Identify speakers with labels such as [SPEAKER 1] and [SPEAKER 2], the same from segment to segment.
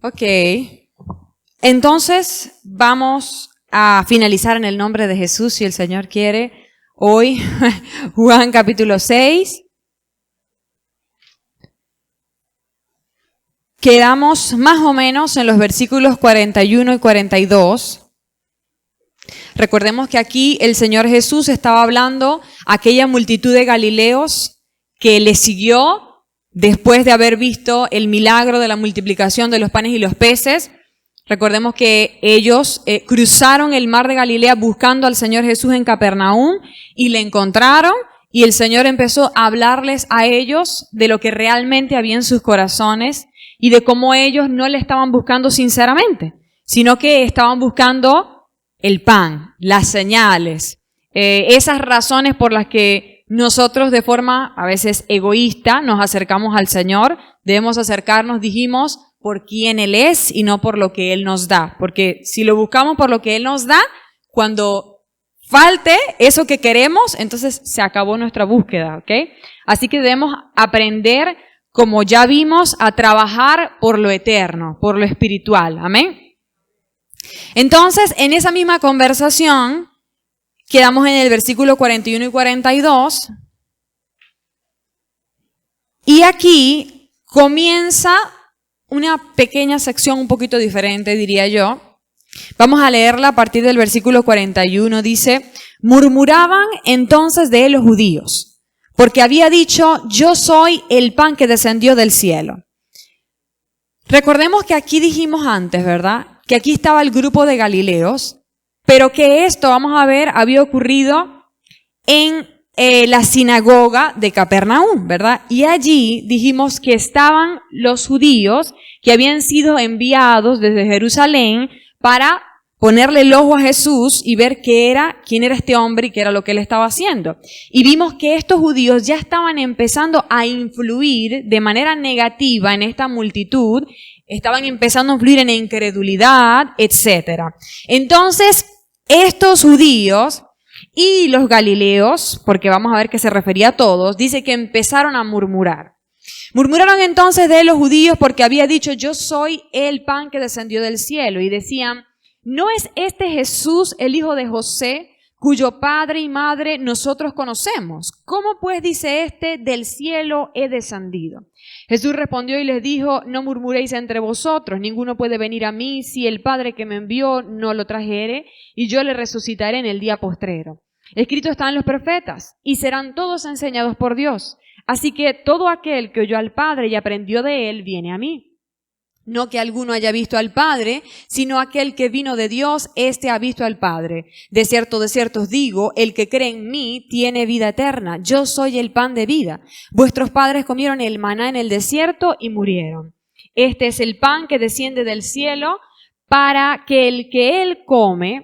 [SPEAKER 1] Ok. Entonces, vamos a finalizar en el nombre de Jesús, si el Señor quiere, hoy, Juan capítulo 6. Quedamos más o menos en los versículos 41 y 42. Recordemos que aquí el Señor Jesús estaba hablando a aquella multitud de galileos que le siguió después de haber visto el milagro de la multiplicación de los panes y los peces. Recordemos que ellos cruzaron el mar de Galilea buscando al Señor Jesús en Capernaum y le encontraron, y el Señor empezó a hablarles a ellos de lo que realmente había en sus corazones y de cómo ellos no le estaban buscando sinceramente, sino que estaban buscando el pan, las señales, esas razones por las que nosotros de forma a veces egoísta nos acercamos al Señor. Debemos acercarnos, dijimos, por quién Él es y no por lo que Él nos da. Porque si lo buscamos por lo que Él nos da, cuando falte eso que queremos, entonces se acabó nuestra búsqueda, ¿ok? Así que debemos aprender, como ya vimos, a trabajar por lo eterno, por lo espiritual. Amén. Entonces, en esa misma conversación, quedamos en el versículo 41 y 42. Y aquí comienza una pequeña sección un poquito diferente, diría yo. Vamos a leerla a partir del versículo 41. Dice: murmuraban entonces de él los judíos, porque había dicho: yo soy el pan que descendió del cielo. Recordemos que aquí dijimos antes, ¿verdad?, que aquí estaba el grupo de galileos, pero que esto, vamos a ver, había ocurrido en la sinagoga de Capernaum, ¿verdad? Y allí dijimos que estaban los judíos que habían sido enviados desde Jerusalén para ponerle el ojo a Jesús y ver quién era este hombre y qué era lo que él estaba haciendo. Y vimos que estos judíos ya estaban empezando a influir de manera negativa en esta multitud, estaban empezando a influir en incredulidad, etc. Entonces, estos judíos y los galileos, porque vamos a ver que se refería a todos, dice que empezaron a murmurar. Murmuraron entonces de los judíos porque había dicho: yo soy el pan que descendió del cielo. Y decían: ¿no es este Jesús el hijo de José, cuyo padre y madre nosotros conocemos? ¿Cómo pues dice este: del cielo he descendido? Jesús respondió y les dijo: no murmuréis entre vosotros, ninguno puede venir a mí si el Padre que me envió no lo trajere, y yo le resucitaré en el día postrero. Escrito está en los profetas, y serán todos enseñados por Dios. Así que todo aquel que oyó al Padre y aprendió de él, viene a mí. No que alguno haya visto al Padre, sino aquel que vino de Dios, éste ha visto al Padre. De cierto os digo, el que cree en mí tiene vida eterna. Yo soy el pan de vida. Vuestros padres comieron el maná en el desierto y murieron. Este es el pan que desciende del cielo, para que el que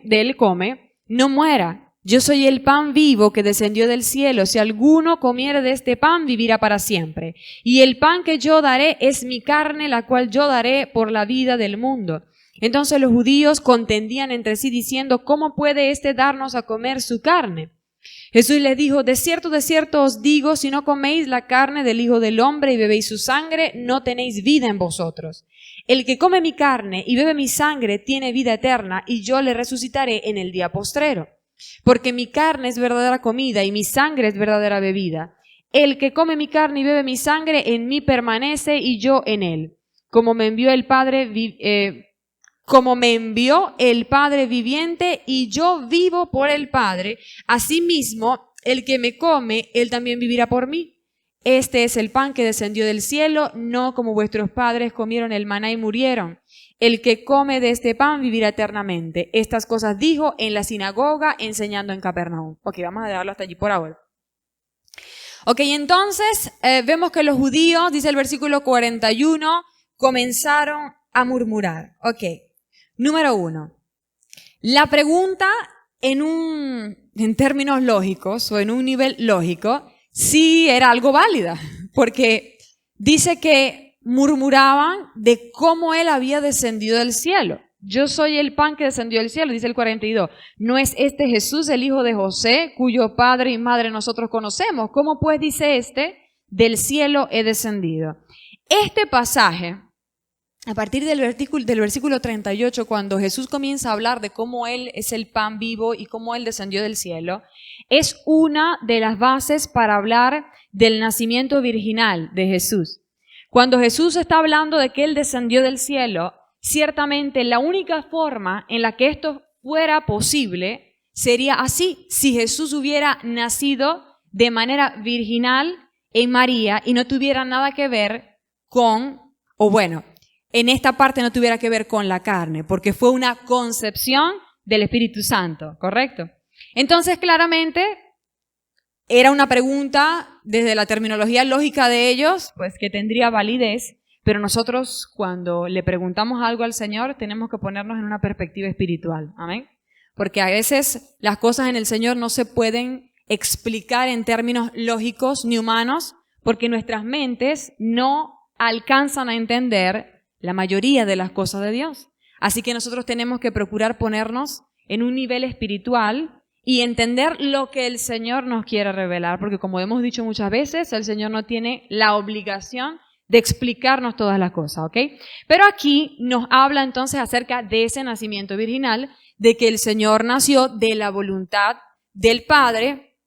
[SPEAKER 1] de él come, no muera. Yo soy el pan vivo que descendió del cielo. Si alguno comiere de este pan, vivirá para siempre. Y el pan que yo daré es mi carne, la cual yo daré por la vida del mundo. Entonces los judíos contendían entre sí diciendo: ¿cómo puede éste darnos a comer su carne? Jesús les dijo: de cierto os digo, si no coméis la carne del Hijo del Hombre y bebéis su sangre, no tenéis vida en vosotros. El que come mi carne y bebe mi sangre tiene vida eterna, y yo le resucitaré en el día postrero. Porque mi carne es verdadera comida y mi sangre es verdadera bebida. El que come mi carne y bebe mi sangre, en mí permanece y yo en él. Como me envió el Padre viviente y yo vivo por el Padre, asimismo el que me come, él también vivirá por mí. Este es el pan que descendió del cielo, no como vuestros padres comieron el maná y murieron. El que come de este pan vivirá eternamente. Estas cosas dijo en la sinagoga, enseñando en Capernaum. Ok, vamos a dejarlo hasta allí por ahora. Ok, entonces vemos que los judíos, dice el versículo 41, comenzaron a murmurar. Ok, número 1. La pregunta en términos lógicos o en un nivel lógico, sí era algo válida, porque dice que murmuraban de cómo él había descendido del cielo. Yo soy el pan que descendió del cielo, dice el 42. ¿No es este Jesús el hijo de José, cuyo padre y madre nosotros conocemos? ¿Cómo pues dice este: del cielo he descendido? Este pasaje a partir del versículo 38, cuando Jesús comienza a hablar de cómo Él es el pan vivo y cómo Él descendió del cielo, es una de las bases para hablar del nacimiento virginal de Jesús. Cuando Jesús está hablando de que Él descendió del cielo, ciertamente la única forma en la que esto fuera posible sería así, si Jesús hubiera nacido de manera virginal en María y no tuviera nada que ver con, en esta parte no tuviera que ver con la carne, porque fue una concepción del Espíritu Santo, ¿correcto? Entonces, claramente, era una pregunta desde la terminología lógica de ellos, pues que tendría validez, pero nosotros cuando le preguntamos algo al Señor tenemos que ponernos en una perspectiva espiritual, ¿amén? Porque a veces las cosas en el Señor no se pueden explicar en términos lógicos ni humanos, porque nuestras mentes no alcanzan a entender la mayoría de las cosas de Dios. Así que nosotros tenemos que procurar ponernos en un nivel espiritual y entender lo que el Señor nos quiere revelar, porque como hemos dicho muchas veces, el Señor no tiene la obligación de explicarnos todas las cosas, ¿ok? Pero aquí nos habla entonces acerca de ese nacimiento virginal, de que el Señor nació de la voluntad del Padre.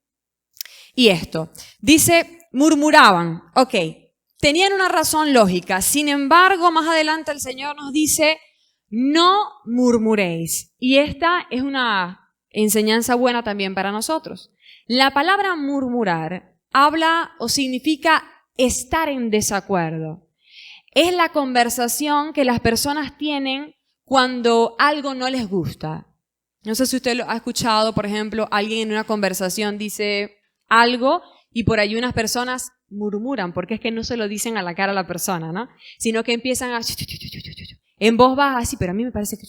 [SPEAKER 1] Y esto, dice, murmuraban, ok, tenían una razón lógica. Sin embargo, más adelante el Señor nos dice, no murmuréis. Y esta es una enseñanza buena también para nosotros. La palabra murmurar habla o significa estar en desacuerdo. Es la conversación que las personas tienen cuando algo no les gusta. No sé si usted lo ha escuchado, por ejemplo, alguien en una conversación dice algo y por ahí unas personas murmuran, porque es que no se lo dicen a la cara a la persona, ¿no? Sino que empiezan a en voz baja, así, pero a mí me parece que...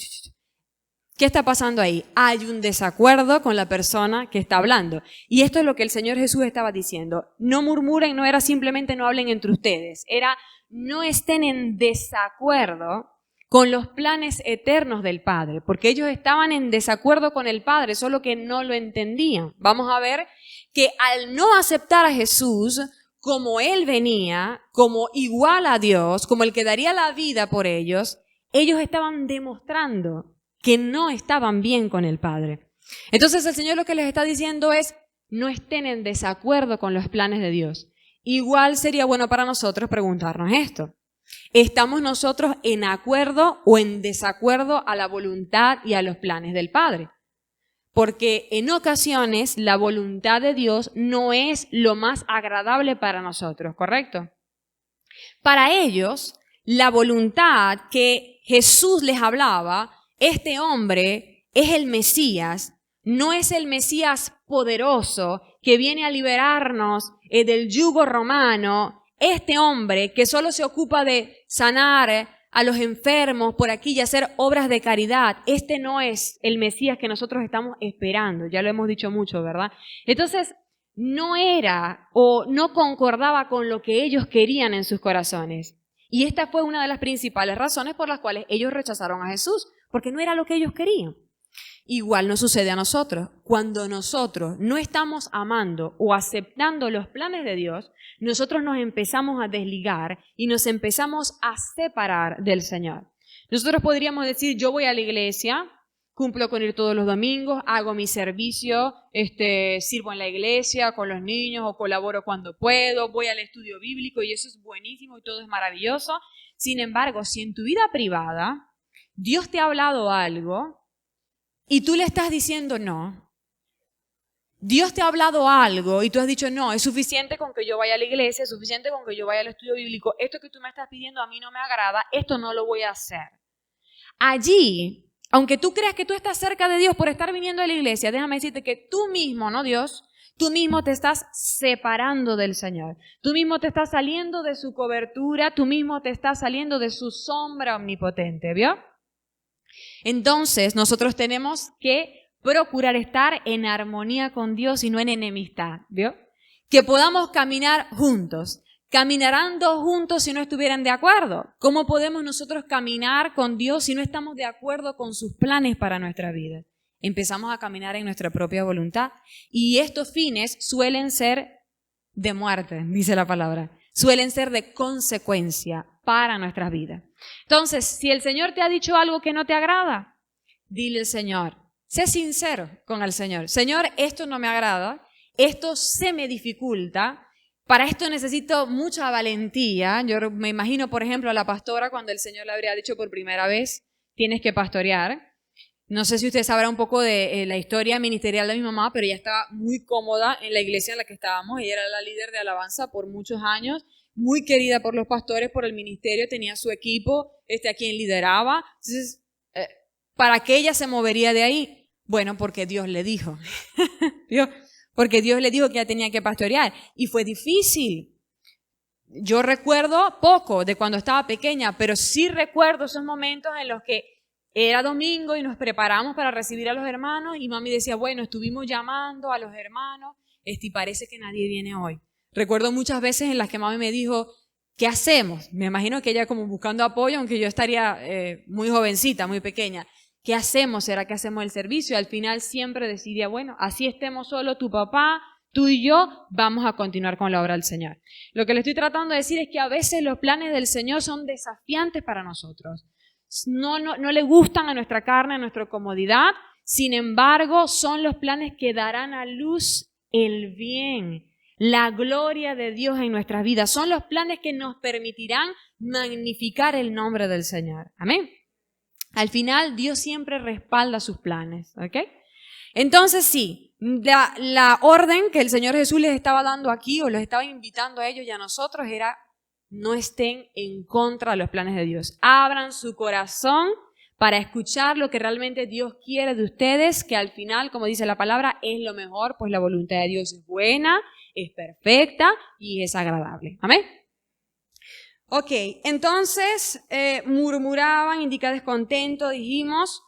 [SPEAKER 1] ¿Qué está pasando ahí? Hay un desacuerdo con la persona que está hablando. Y esto es lo que el Señor Jesús estaba diciendo. No murmuren, no era simplemente no hablen entre ustedes, era no estén en desacuerdo con los planes eternos del Padre, porque ellos estaban en desacuerdo con el Padre, solo que no lo entendían. Vamos a ver que al no aceptar a Jesús como Él venía, como igual a Dios, como el que daría la vida por ellos, ellos estaban demostrando que no estaban bien con el Padre. Entonces el Señor lo que les está diciendo es, no estén en desacuerdo con los planes de Dios. Igual sería bueno para nosotros preguntarnos esto. ¿Estamos nosotros en acuerdo o en desacuerdo a la voluntad y a los planes del Padre? Porque en ocasiones la voluntad de Dios no es lo más agradable para nosotros, ¿correcto? Para ellos, la voluntad que Jesús les hablaba, este hombre es el Mesías, no es el Mesías poderoso que viene a liberarnos del yugo romano. Este hombre que solo se ocupa de sanar a los enfermos por aquí y hacer obras de caridad, este no es el Mesías que nosotros estamos esperando, ya lo hemos dicho mucho, ¿verdad? Entonces, no era o no concordaba con lo que ellos querían en sus corazones. Y esta fue una de las principales razones por las cuales ellos rechazaron a Jesús, porque no era lo que ellos querían. Igual nos sucede a nosotros. Cuando nosotros no estamos amando o aceptando los planes de Dios, nosotros nos empezamos a desligar y nos empezamos a separar del Señor. Nosotros podríamos decir, yo voy a la iglesia, cumplo con ir todos los domingos, hago mi servicio, sirvo en la iglesia con los niños o colaboro cuando puedo, voy al estudio bíblico y eso es buenísimo y todo es maravilloso. Sin embargo, si en tu vida privada Dios te ha hablado algo y tú le estás diciendo no, Dios te ha hablado algo y tú has dicho no, es suficiente con que yo vaya a la iglesia, es suficiente con que yo vaya al estudio bíblico, esto que tú me estás pidiendo a mí no me agrada, esto no lo voy a hacer. Allí, aunque tú creas que tú estás cerca de Dios por estar viniendo a la iglesia, déjame decirte que tú mismo, no Dios, tú mismo te estás separando del Señor. Tú mismo te estás saliendo de su cobertura, tú mismo te estás saliendo de su sombra omnipotente, ¿vio? Entonces, nosotros tenemos que procurar estar en armonía con Dios y no en enemistad, ¿vio? Que podamos caminar juntos. ¿Caminarán dos juntos si no estuvieran de acuerdo? ¿Cómo podemos nosotros caminar con Dios si no estamos de acuerdo con sus planes para nuestra vida? Empezamos a caminar en nuestra propia voluntad y estos fines suelen ser de muerte, dice la palabra. Suelen ser de consecuencia. para nuestras vidas. Entonces, si el Señor te ha dicho algo que no te agrada, dile al Señor. Sé sincero con el Señor. Señor, esto no me agrada, esto se me dificulta, para esto necesito mucha valentía. Yo me imagino, por ejemplo, a la pastora cuando el Señor le habría dicho por primera vez, tienes que pastorear. No sé si usted sabrá un poco de la historia ministerial de mi mamá, pero ella estaba muy cómoda en la iglesia en la que estábamos. Ella era la líder de alabanza por muchos años, muy querida por los pastores, por el ministerio, tenía su equipo, a quien lideraba. Entonces, ¿para qué ella se movería de ahí? Bueno, porque Dios le dijo. Porque Dios le dijo que ella tenía que pastorear. Y fue difícil. Yo recuerdo poco de cuando estaba pequeña, pero sí recuerdo esos momentos en los que era domingo y nos preparamos para recibir a los hermanos y mami decía, bueno, estuvimos llamando a los hermanos y parece que nadie viene hoy. Recuerdo muchas veces en las que mami me dijo, ¿qué hacemos? Me imagino que ella como buscando apoyo, aunque yo estaría muy jovencita, muy pequeña. ¿Qué hacemos? ¿Será que hacemos el servicio? Y al final siempre decidía, bueno, así estemos solo tu papá, tú y yo, vamos a continuar con la obra del Señor. Lo que le estoy tratando de decir es que a veces los planes del Señor son desafiantes para nosotros. No le gustan a nuestra carne, a nuestra comodidad. Sin embargo, son los planes que darán a luz el bien, la gloria de Dios en nuestras vidas. Son los planes que nos permitirán magnificar el nombre del Señor. Amén. Al final, Dios siempre respalda sus planes. ¿Ok? Entonces, sí, la orden que el Señor Jesús les estaba dando aquí o los estaba invitando a ellos y a nosotros era: no estén en contra de los planes de Dios. Abran su corazón para escuchar lo que realmente Dios quiere de ustedes, que al final, como dice la palabra, es lo mejor, pues la voluntad de Dios es buena, es perfecta y es agradable. Amén. Ok, entonces murmuraban, indica descontento, dijimos.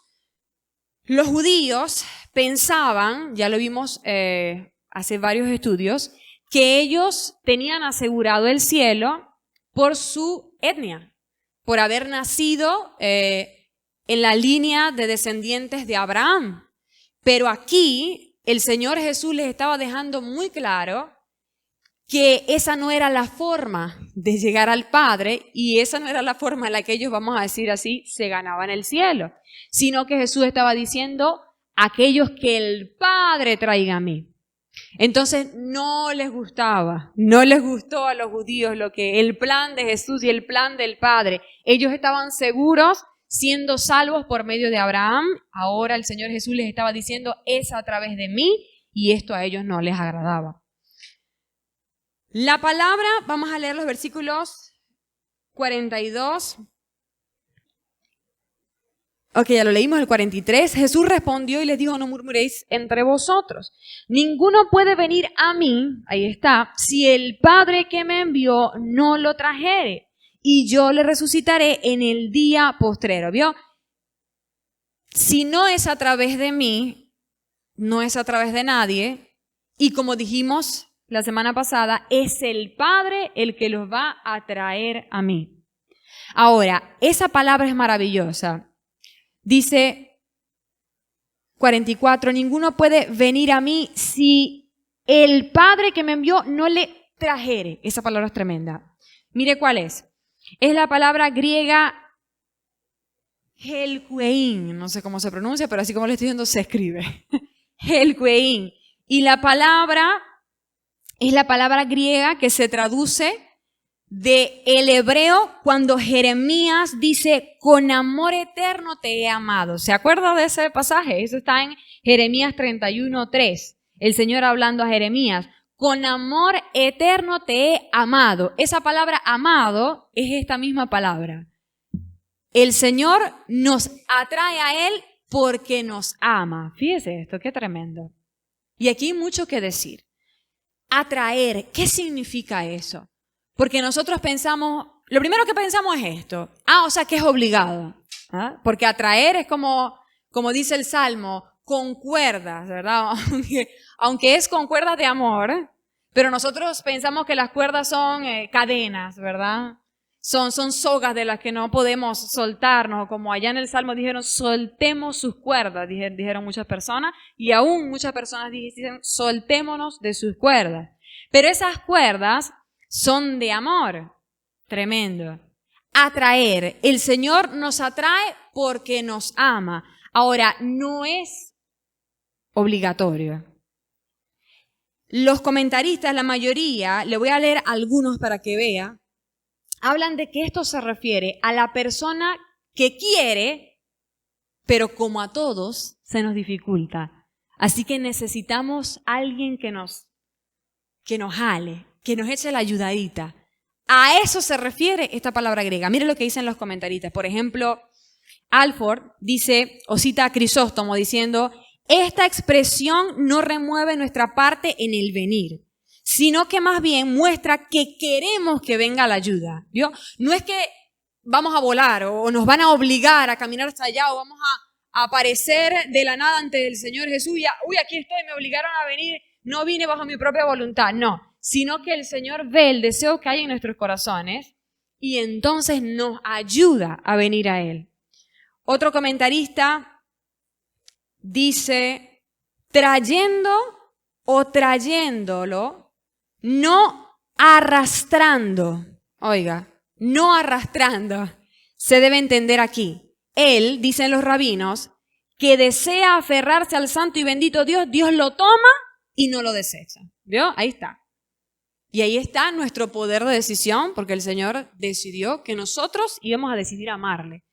[SPEAKER 1] Los judíos pensaban, ya lo vimos hace varios estudios, que ellos tenían asegurado el cielo por su etnia, por haber nacido en la línea de descendientes de Abraham. Pero aquí el Señor Jesús les estaba dejando muy claro que esa no era la forma de llegar al Padre y esa no era la forma en la que ellos, vamos a decir así, se ganaban el cielo, sino que Jesús estaba diciendo: aquellos que el Padre traiga a mí. Entonces no les gustó a los judíos el plan de Jesús y el plan del Padre. Ellos estaban seguros siendo salvos por medio de Abraham. Ahora el Señor Jesús les estaba diciendo: es a través de mí, y esto a ellos no les agradaba. La palabra, vamos a leer los versículos 42. Ok, ya lo leímos, el 43. Jesús respondió y les dijo: no murmuréis entre vosotros. Ninguno puede venir a mí, ahí está, si el Padre que me envió no lo trajere, y yo le resucitaré en el día postrero. ¿Vio? Si no es a través de mí, no es a través de nadie, y como dijimos la semana pasada, es el Padre el que los va a traer a mí. Ahora, esa palabra es maravillosa. Dice 44, ninguno puede venir a mí si el Padre que me envió no le trajere. Esa palabra es tremenda. Mire cuál es. Es la palabra griega helkuein. No sé cómo se pronuncia, pero así como le estoy diciendo se escribe. Helkuein. Y la palabra es la palabra griega que se traduce del hebreo cuando Jeremías dice: con amor eterno te he amado. ¿Se acuerda de ese pasaje? Eso está en Jeremías 31:3. El Señor hablando a Jeremías: con amor eterno te he amado. Esa palabra amado es esta misma palabra. El Señor nos atrae a Él porque nos ama. Fíjese esto, qué tremendo. Y aquí hay mucho que decir. Atraer, ¿qué significa eso? Porque nosotros pensamos, lo primero que pensamos es esto. O sea que es obligado. ¿Ah? Porque atraer es como dice el Salmo, con cuerdas, ¿verdad? Aunque es con cuerdas de amor, pero nosotros pensamos que las cuerdas son cadenas, ¿verdad? Son sogas de las que no podemos soltarnos, como allá en el Salmo dijeron: soltemos sus cuerdas, dijeron muchas personas, y aún muchas personas dicen: soltémonos de sus cuerdas. Pero esas cuerdas son de amor, tremendo. atraer. El Señor nos atrae porque nos ama. Ahora, no es obligatorio. Los comentaristas, la mayoría, le voy a leer algunos para que vea, hablan de que esto se refiere a la persona que quiere, pero como a todos se nos dificulta. Así que necesitamos a alguien que nos jale, que nos eche la ayudadita. A eso se refiere esta palabra griega. Mire lo que dicen los comentaristas. Por ejemplo, Alford dice, o cita a Crisóstomo diciendo, esta expresión no remueve nuestra parte en el venir, sino que más bien muestra que queremos que venga la ayuda. ¿Vio? No es que vamos a volar o nos van a obligar a caminar hasta allá o vamos a aparecer de la nada ante el Señor Jesús y aquí estoy, me obligaron a venir, no vine bajo mi propia voluntad. No, sino que el Señor ve el deseo que hay en nuestros corazones y entonces nos ayuda a venir a Él. Otro comentarista dice, trayendo o trayéndolo, no arrastrando. Oiga, no arrastrando. Se debe entender aquí. Él, dicen los rabinos, que desea aferrarse al santo y bendito Dios, Dios lo toma y no lo desecha. ¿Vio? Ahí está. Y ahí está nuestro poder de decisión, porque el Señor decidió que nosotros íbamos a decidir amarle.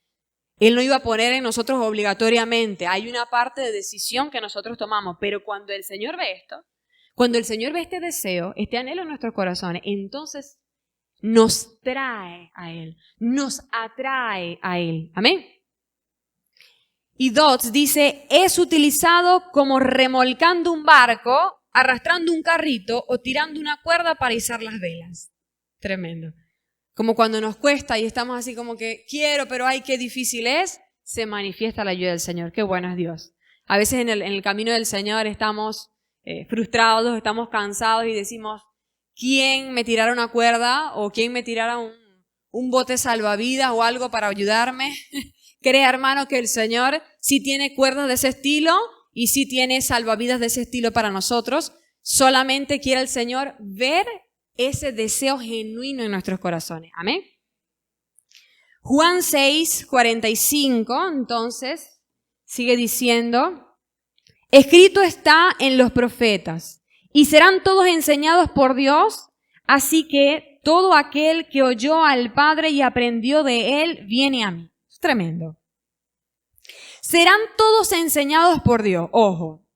[SPEAKER 1] Él no iba a poner en nosotros obligatoriamente. Hay una parte de decisión que nosotros tomamos. Pero cuando el Señor ve esto, cuando el Señor ve este deseo, este anhelo en nuestros corazones, entonces nos trae a Él, nos atrae a Él. Amén. Y Dodds dice, es utilizado como remolcando un barco, arrastrando un carrito o tirando una cuerda para izar las velas. Tremendo. Como cuando nos cuesta y estamos así como que quiero, pero ay, qué difícil es, se manifiesta la ayuda del Señor. Qué bueno es Dios. A veces en el camino del Señor estamos frustrados, estamos cansados y decimos, ¿quién me tirara una cuerda o quién me tirara un bote salvavidas o algo para ayudarme? Crea, hermano, que el Señor sí tiene cuerdas de ese estilo y sí tiene salvavidas de ese estilo para nosotros. Solamente quiere el Señor ver ese deseo genuino en nuestros corazones. Amén. Juan 6, 45, entonces, sigue diciendo, escrito está en los profetas, y serán todos enseñados por Dios, así que todo aquel que oyó al Padre y aprendió de Él, viene a mí. Es tremendo. Serán todos enseñados por Dios. Ojo,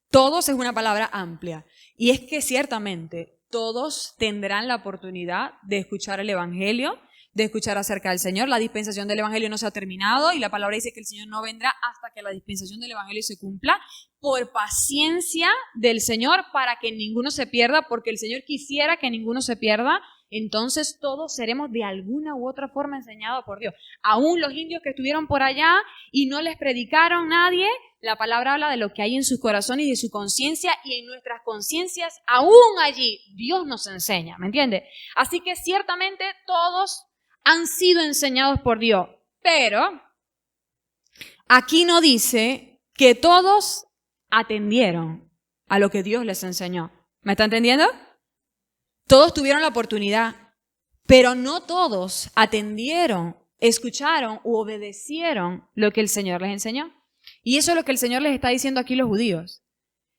[SPEAKER 1] todos es una palabra amplia, y es que ciertamente todos tendrán la oportunidad de escuchar el Evangelio, de escuchar acerca del Señor. La dispensación del Evangelio no se ha terminado y la palabra dice que el Señor no vendrá hasta que la dispensación del Evangelio se cumpla, por paciencia del Señor para que ninguno se pierda, porque el Señor quisiera que ninguno se pierda. Entonces todos seremos de alguna u otra forma enseñados por Dios. Aún los indios que estuvieron por allá y no les predicaron nadie, la palabra habla de lo que hay en sus corazones y de su conciencia, y en nuestras conciencias, aún allí, Dios nos enseña, ¿me entiende? Así que ciertamente todos han sido enseñados por Dios, pero aquí no dice que todos atendieron a lo que Dios les enseñó. ¿Me está entendiendo? Todos tuvieron la oportunidad, pero no todos atendieron, escucharon u obedecieron lo que el Señor les enseñó. Y eso es lo que el Señor les está diciendo aquí a los judíos.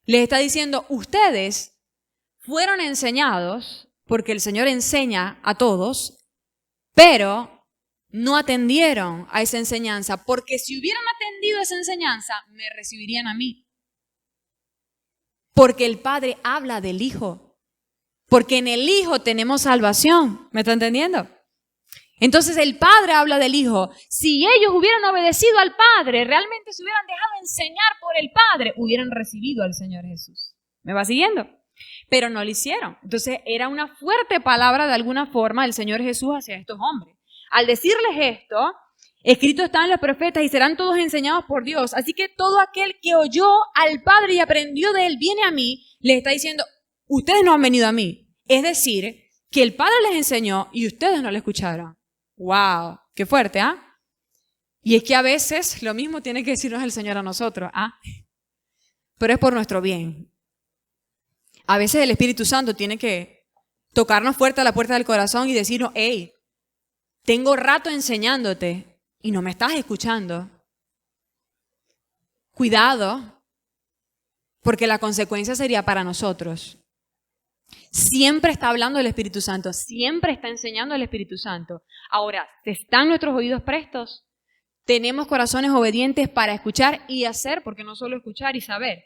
[SPEAKER 1] Les está diciendo, ustedes fueron enseñados, porque el Señor enseña a todos, pero no atendieron a esa enseñanza, porque si hubieran atendido a esa enseñanza, me recibirían a mí. Porque el Padre habla del Hijo. Porque en el Hijo tenemos salvación. ¿Me está entendiendo? Entonces el Padre habla del Hijo. Si ellos hubieran obedecido al Padre, realmente se hubieran dejado enseñar por el Padre, hubieran recibido al Señor Jesús. ¿Me va siguiendo? Pero no lo hicieron. Entonces era una fuerte palabra de alguna forma del Señor Jesús hacia estos hombres. Al decirles esto, escrito está en los profetas y serán todos enseñados por Dios. Así que todo aquel que oyó al Padre y aprendió de Él viene a mí, les está diciendo, ustedes no han venido a mí. Es decir, que el Padre les enseñó y ustedes no le escucharon. ¡Wow! ¡Qué fuerte! ¿Ah? Y es que a veces lo mismo tiene que decirnos el Señor a nosotros. ¿Ah? Pero es por nuestro bien. A veces el Espíritu Santo tiene que tocarnos fuerte a la puerta del corazón y decirnos, hey, tengo rato enseñándote y no me estás escuchando. Cuidado, porque la consecuencia sería para nosotros. Siempre está hablando el Espíritu Santo, siempre está enseñando el Espíritu Santo. Ahora, ¿están nuestros oídos prestos? Tenemos corazones obedientes para escuchar y hacer, porque no solo escuchar y saber,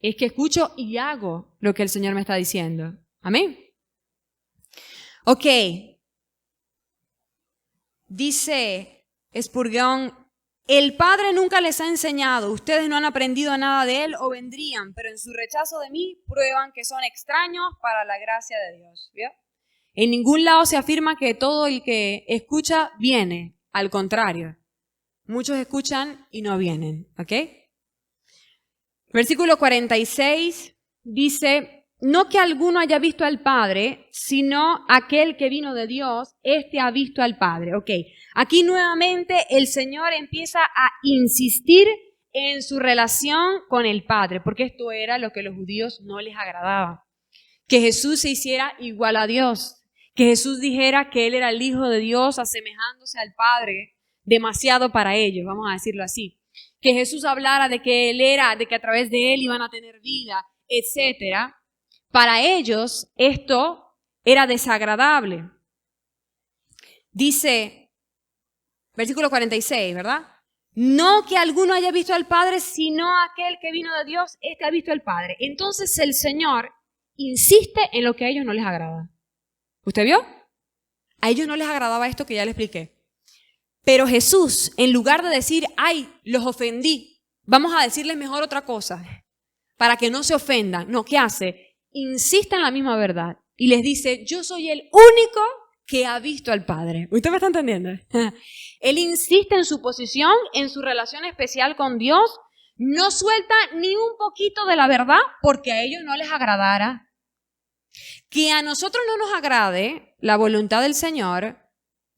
[SPEAKER 1] es que escucho y hago lo que el Señor me está diciendo. Amén. Ok. Dice Spurgeon, el Padre nunca les ha enseñado, ustedes no han aprendido nada de Él o vendrían, pero en su rechazo de mí prueban que son extraños para la gracia de Dios. ¿Vio? En ningún lado se afirma que todo el que escucha viene, al contrario. Muchos escuchan y no vienen, ¿ok? Versículo 46 dice, no que alguno haya visto al Padre, sino aquel que vino de Dios, este ha visto al Padre, ¿ok? Aquí nuevamente el Señor empieza a insistir en su relación con el Padre, porque esto era lo que a los judíos no les agradaba. Que Jesús se hiciera igual a Dios, que Jesús dijera que Él era el Hijo de Dios asemejándose al Padre, demasiado para ellos, vamos a decirlo así. Que Jesús hablara de que Él era, de que a través de Él iban a tener vida, etcétera. Para ellos esto era desagradable. Dice, versículo 46, ¿verdad? No que alguno haya visto al Padre, sino aquel que vino de Dios, este ha visto al Padre. Entonces el Señor insiste en lo que a ellos no les agrada. ¿Usted vio? A ellos no les agradaba esto que ya les expliqué. Pero Jesús, en lugar de decir, ay, los ofendí, vamos a decirles mejor otra cosa, para que no se ofendan. No, ¿qué hace? Insiste en la misma verdad y les dice, yo soy el único que ha visto al Padre. ¿Usted me está entendiendo? Él insiste en su posición, en su relación especial con Dios, no suelta ni un poquito de la verdad porque a ellos no les agradara. Que a nosotros no nos agrade la voluntad del Señor,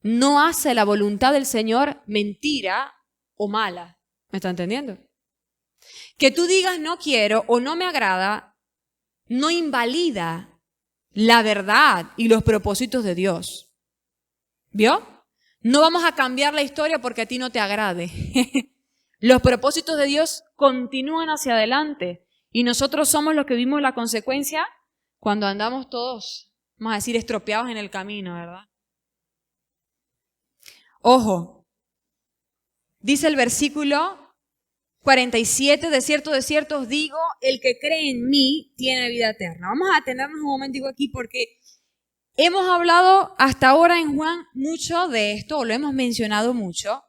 [SPEAKER 1] no hace la voluntad del Señor mentira o mala. ¿Me está entendiendo? Que tú digas no quiero o no me agrada, no invalida la verdad y los propósitos de Dios. ¿Vio? No vamos a cambiar la historia porque a ti no te agrade. Los propósitos de Dios continúan hacia adelante y nosotros somos los que vimos la consecuencia cuando andamos todos, vamos a decir, estropeados en el camino, ¿verdad? Ojo, dice el versículo 47, de cierto os digo, el que cree en mí tiene vida eterna. Vamos a detenernos un momentico aquí porque hemos hablado hasta ahora en Juan mucho de esto, o lo hemos mencionado mucho,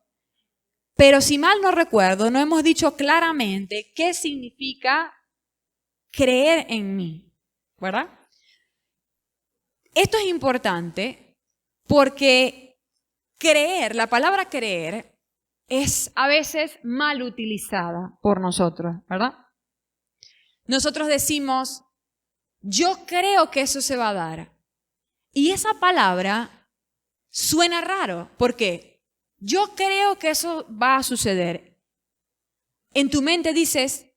[SPEAKER 1] pero si mal no recuerdo, no hemos dicho claramente qué significa creer en mí, ¿verdad? Esto es importante porque creer, la palabra creer, es a veces mal utilizada por nosotros, ¿verdad? Nosotros decimos, yo creo que eso se va a dar. Y esa palabra suena raro. ¿Por qué? Yo creo que eso va a suceder. En tu mente dices,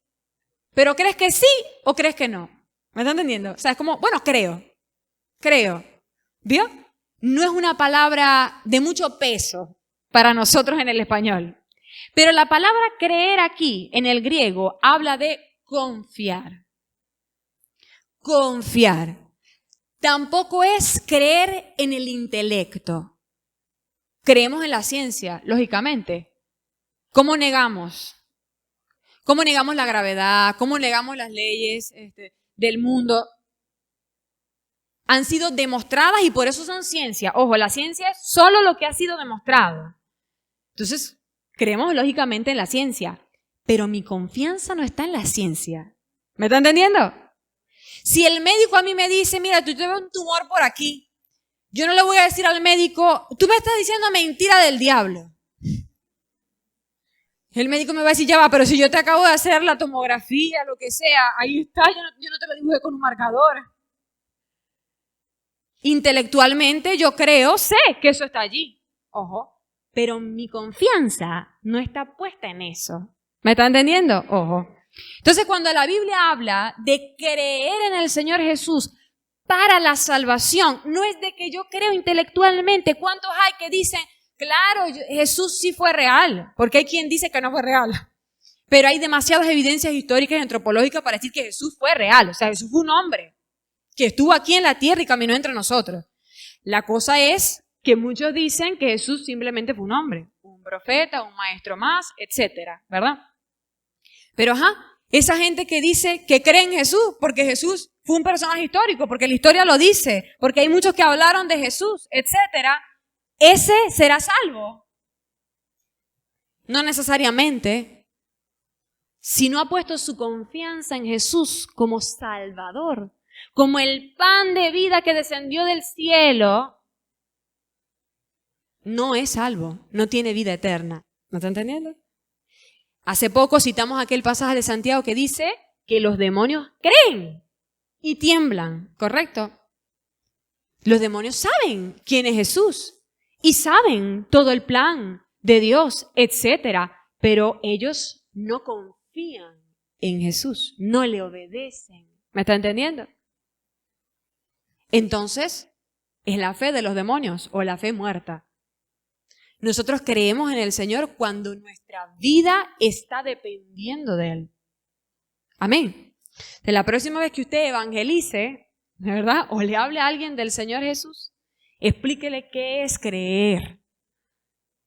[SPEAKER 1] ¿pero crees que sí o crees que no? ¿Me están entendiendo? O sea, es como, bueno, creo. ¿Vio? No es una palabra de mucho peso para nosotros en el español. Pero la palabra creer aquí, en el griego, habla de confiar. Confiar. Tampoco es creer en el intelecto. Creemos en la ciencia, lógicamente. ¿Cómo negamos? ¿Cómo negamos la gravedad? ¿Cómo negamos las leyes del mundo? Han sido demostradas y por eso son ciencia. Ojo, la ciencia es solo lo que ha sido demostrado. Entonces, creemos lógicamente en la ciencia, pero mi confianza no está en la ciencia. ¿Me está entendiendo? Si el médico a mí me dice, mira, tú tienes un tumor por aquí, yo no le voy a decir al médico, tú me estás diciendo mentira del diablo. El médico me va a decir, ya va, pero si yo te acabo de hacer la tomografía, lo que sea, ahí está, yo no te lo dibujé con un marcador. Intelectualmente yo creo, sé que eso está allí. Ojo. Pero mi confianza no está puesta en eso. ¿Me está entendiendo? Ojo. Entonces, cuando la Biblia habla de creer en el Señor Jesús para la salvación. No es de que yo creo intelectualmente. ¿Cuántos hay que dicen, claro, Jesús sí fue real? Porque hay quien dice que no fue real. Pero hay demasiadas evidencias históricas y antropológicas para decir que Jesús fue real. O sea, Jesús fue un hombre que estuvo aquí en la tierra y caminó entre nosotros. La cosa es que muchos dicen que Jesús simplemente fue un hombre, un profeta, un maestro más, etcétera, ¿verdad? Pero esa gente que dice que cree en Jesús, porque Jesús fue un personaje histórico, porque la historia lo dice, porque hay muchos que hablaron de Jesús, etcétera, ¿ese será salvo? No necesariamente. Si no ha puesto su confianza en Jesús como Salvador, como el pan de vida que descendió del cielo, no es salvo, no tiene vida eterna. ¿No está entendiendo? Hace poco citamos aquel pasaje de Santiago que dice que los demonios creen y tiemblan, ¿correcto? Los demonios saben quién es Jesús y saben todo el plan de Dios, etcétera, pero ellos no confían en Jesús, no le obedecen. ¿Me está entendiendo? Entonces, es la fe de los demonios o la fe muerta. Nosotros creemos en el Señor cuando nuestra vida está dependiendo de Él. Amén. De la próxima vez que usted evangelice, ¿de verdad? O le hable a alguien del Señor Jesús, explíquele qué es creer.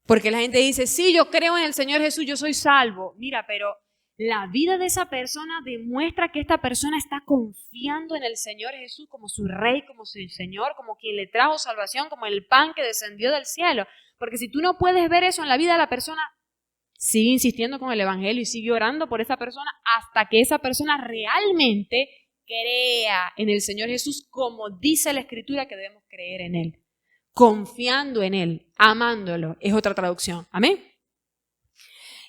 [SPEAKER 1] Porque la gente dice, sí, yo creo en el Señor Jesús, yo soy salvo. Mira, pero la vida de esa persona demuestra que esta persona está confiando en el Señor Jesús como su Rey, como su Señor, como quien le trajo salvación, como el pan que descendió del cielo. Porque si tú no puedes ver eso en la vida de la persona, sigue insistiendo con el evangelio y sigue orando por esa persona hasta que esa persona realmente crea en el Señor Jesús como dice la Escritura que debemos creer en Él. Confiando en Él, amándolo, es otra traducción. Amén.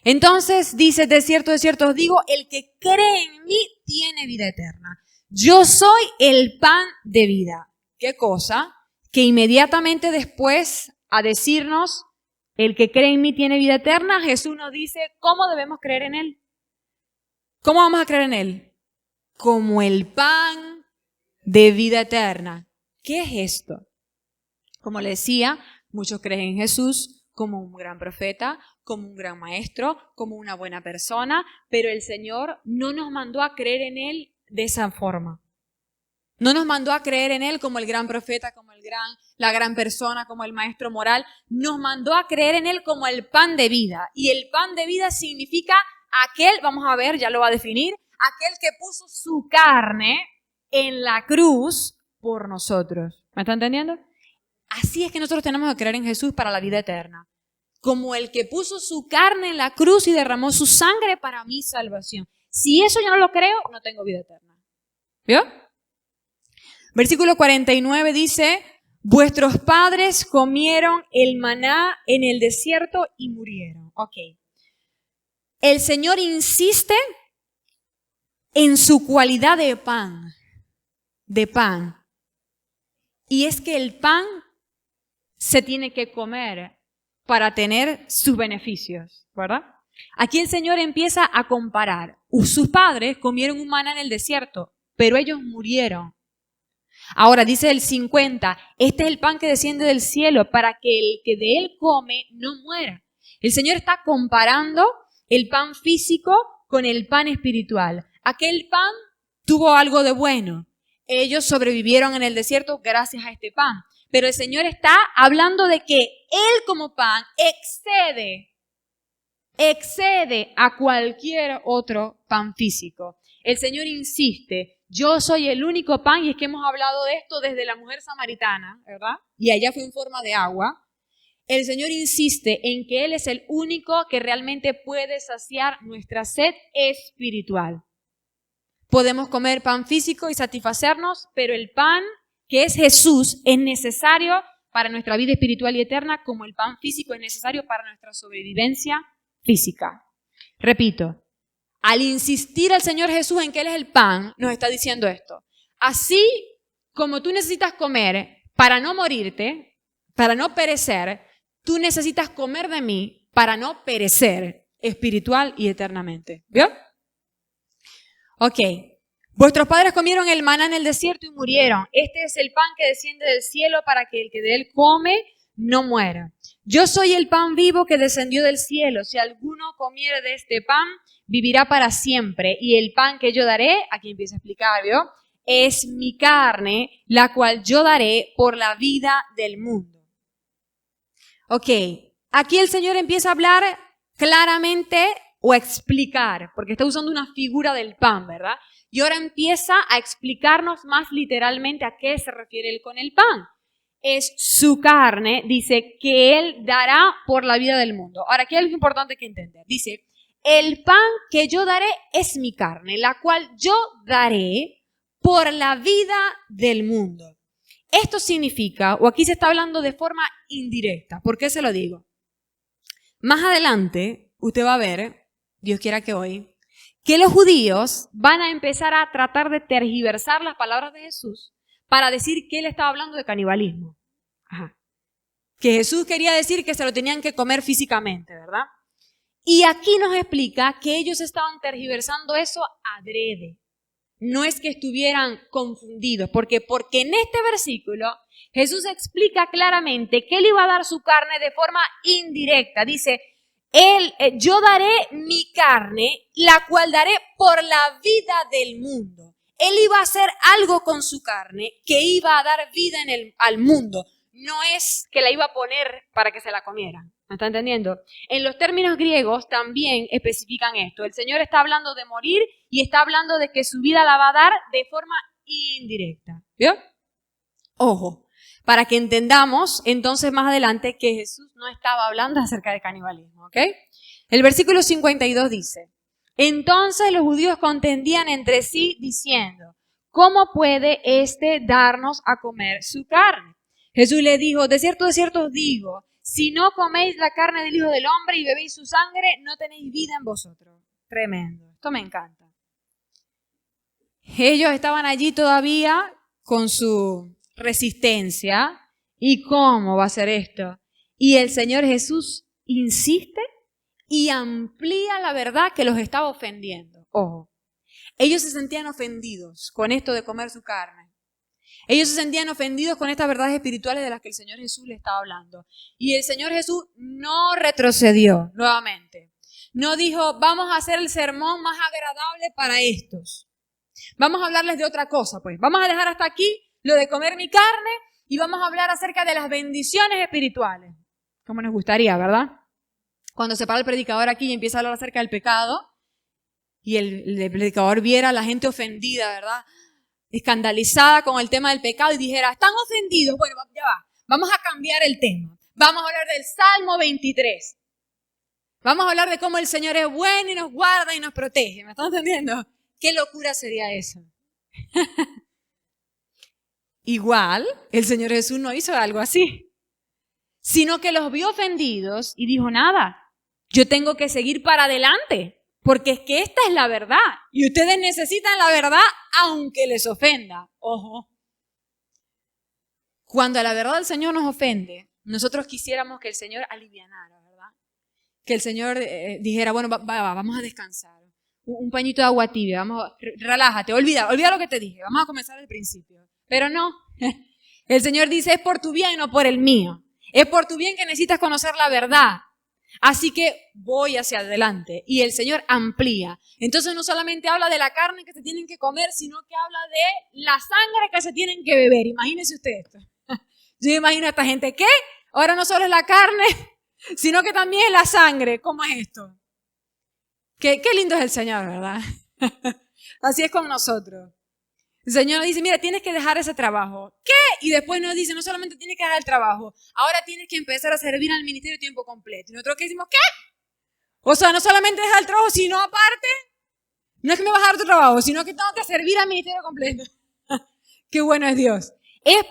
[SPEAKER 1] Entonces dice, de cierto os digo, el que cree en mí tiene vida eterna. Yo soy el pan de vida. ¿Qué cosa? Que inmediatamente después a decirnos, el que cree en mí tiene vida eterna, Jesús nos dice, ¿cómo debemos creer en Él? ¿Cómo vamos a creer en Él? Como el pan de vida eterna. ¿Qué es esto? Como le decía, muchos creen en Jesús como un gran profeta, como un gran maestro, como una buena persona, pero el Señor no nos mandó a creer en Él de esa forma. No nos mandó a creer en Él como el gran profeta, como la gran persona, como el maestro moral. Nos mandó a creer en Él como el pan de vida. Y el pan de vida significa aquel, vamos a ver, ya lo va a definir, aquel que puso su carne en la cruz por nosotros. ¿Me está entendiendo? Así es que nosotros tenemos que creer en Jesús para la vida eterna. Como el que puso su carne en la cruz y derramó su sangre para mi salvación. Si eso yo no lo creo, no tengo vida eterna. ¿Vio? Versículo 49 dice, vuestros padres comieron el maná en el desierto y murieron. Ok. El Señor insiste en su cualidad de pan. Y es que el pan se tiene que comer para tener sus beneficios, ¿verdad? Aquí el Señor empieza a comparar. Sus padres comieron un maná en el desierto, pero ellos murieron. Ahora dice el 50, este es el pan que desciende del cielo para que el que de él come no muera. El Señor está comparando el pan físico con el pan espiritual. Aquel pan tuvo algo de bueno. Ellos sobrevivieron en el desierto gracias a este pan. Pero el Señor está hablando de que Él como pan excede a cualquier otro pan físico. El Señor insiste, yo soy el único pan, y es que hemos hablado de esto desde la mujer samaritana, ¿verdad? Y allá fue en forma de agua. El Señor insiste en que Él es el único que realmente puede saciar nuestra sed espiritual. Podemos comer pan físico y satisfacernos, pero el pan que es Jesús es necesario para nuestra vida espiritual y eterna, como el pan físico es necesario para nuestra sobrevivencia física. Repito, al insistir al Señor Jesús en que Él es el pan, nos está diciendo esto. Así como tú necesitas comer para no morirte, para no perecer, tú necesitas comer de mí para no perecer espiritual y eternamente. ¿Vio? Ok. Vuestros padres comieron el maná en el desierto y murieron. Este es el pan que desciende del cielo para que el que de él come no muera. Yo soy el pan vivo que descendió del cielo. Si alguno comiere de este pan, vivirá para siempre. Y el pan que yo daré, aquí empieza a explicar, ¿vio? Es mi carne, la cual yo daré por la vida del mundo. Ok, aquí el Señor empieza a hablar claramente o a explicar, porque está usando una figura del pan, ¿verdad? Y ahora empieza a explicarnos más literalmente a qué se refiere él con el pan. Es su carne, dice, que él dará por la vida del mundo. Ahora, aquí hay algo importante que entender. Dice, el pan que yo daré es mi carne, la cual yo daré por la vida del mundo. Esto significa, o aquí se está hablando de forma indirecta. ¿Por qué se lo digo? Más adelante, usted va a ver, Dios quiera que hoy, que los judíos van a empezar a tratar de tergiversar las palabras de Jesús para decir que él estaba hablando de canibalismo. Ajá. Que Jesús quería decir que se lo tenían que comer físicamente, ¿verdad? Y aquí nos explica que ellos estaban tergiversando eso adrede. No es que estuvieran confundidos, porque en este versículo Jesús explica claramente que él iba a dar su carne de forma indirecta. Dice, yo daré mi carne, la cual daré por la vida del mundo. Él iba a hacer algo con su carne que iba a dar vida al mundo. No es que la iba a poner para que se la comieran. ¿Me está entendiendo? En los términos griegos también especifican esto. El Señor está hablando de morir y está hablando de que su vida la va a dar de forma indirecta. ¿Vio? Ojo, para que entendamos entonces más adelante que Jesús no estaba hablando acerca de canibalismo, ¿ok? El versículo 52 dice, entonces los judíos contendían entre sí diciendo, ¿cómo puede éste darnos a comer su carne? Jesús le dijo, de cierto os digo, si no coméis la carne del Hijo del Hombre y bebéis su sangre, no tenéis vida en vosotros. Tremendo, esto me encanta. Ellos estaban allí todavía con su resistencia. ¿Y cómo va a ser esto? Y el Señor Jesús insiste y amplía la verdad que los estaba ofendiendo. Ojo, ellos se sentían ofendidos con esto de comer su carne. Ellos se sentían ofendidos con estas verdades espirituales de las que el Señor Jesús les estaba hablando. Y el Señor Jesús no retrocedió nuevamente. No dijo, vamos a hacer el sermón más agradable para estos. Vamos a hablarles de otra cosa, pues. Vamos a dejar hasta aquí lo de comer mi carne y vamos a hablar acerca de las bendiciones espirituales. Como nos gustaría, ¿verdad? Cuando se para el predicador aquí y empieza a hablar acerca del pecado y el predicador viera a la gente ofendida, ¿verdad? Escandalizada con el tema del pecado y dijera, ¿están ofendidos? Bueno, ya va, vamos a cambiar el tema. Vamos a hablar del Salmo 23. Vamos a hablar de cómo el Señor es bueno y nos guarda y nos protege. ¿Me están entendiendo? ¿Qué locura sería eso? Igual, el Señor Jesús no hizo algo así, sino que los vio ofendidos y dijo, nada, yo tengo que seguir para adelante. Porque es que esta es la verdad. Y ustedes necesitan la verdad aunque les ofenda. Ojo. Cuando la verdad del Señor nos ofende, nosotros quisiéramos que el Señor alivianara, ¿verdad? Que el Señor dijera, bueno, vamos a descansar. Un pañito de agua tibia, relájate, olvida lo que te dije. Vamos a comenzar al principio. Pero no. El Señor dice, es por tu bien y no por el mío. Es por tu bien que necesitas conocer la verdad. Así que voy hacia adelante y el Señor amplía. Entonces no solamente habla de la carne que se tienen que comer, sino que habla de la sangre que se tienen que beber. Imagínense usted esto. Yo imagino a esta gente, ¿qué? Ahora no solo es la carne, sino que también es la sangre. ¿Cómo es esto? Qué lindo es el Señor, ¿verdad? Así es con nosotros. El Señor nos dice, mira, tienes que dejar ese trabajo. ¿Qué? Y después nos dice, no solamente tienes que dejar el trabajo, ahora tienes que empezar a servir al ministerio de tiempo completo. Y nosotros que decimos, ¿qué? O sea, no solamente dejar el trabajo, sino aparte, no es que me vas a dar tu trabajo, sino que tengo que servir al ministerio completo. Qué bueno es Dios. Es